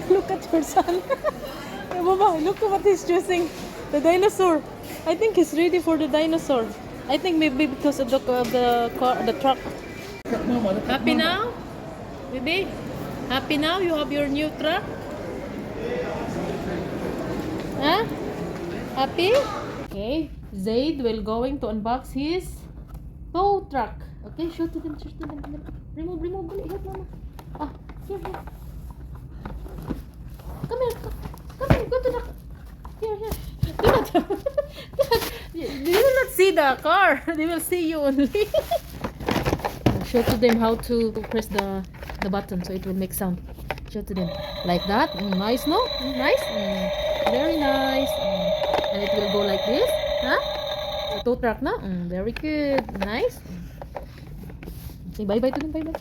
Look at your son. Yeah, Mama, look at what he's choosing. The dinosaur. I think he's ready for the dinosaur. I think maybe because of the truck. Happy now, baby? Happy now? You have your new truck? Huh? Happy? Okay. Zaid will going to unbox his tow truck. Okay, show to them, show to them. Remove, dali, help mama. Ah, here. Come here, go to the... Here. Do not, they will not see the car. They will see you only. Show to them how to press the button so it will make sound. Show to them. Like that. Nice, no? Nice? Very nice. And it will go like this. Huh? The tow truck, no? Very good. Nice. Say bye-bye to them, bye-bye.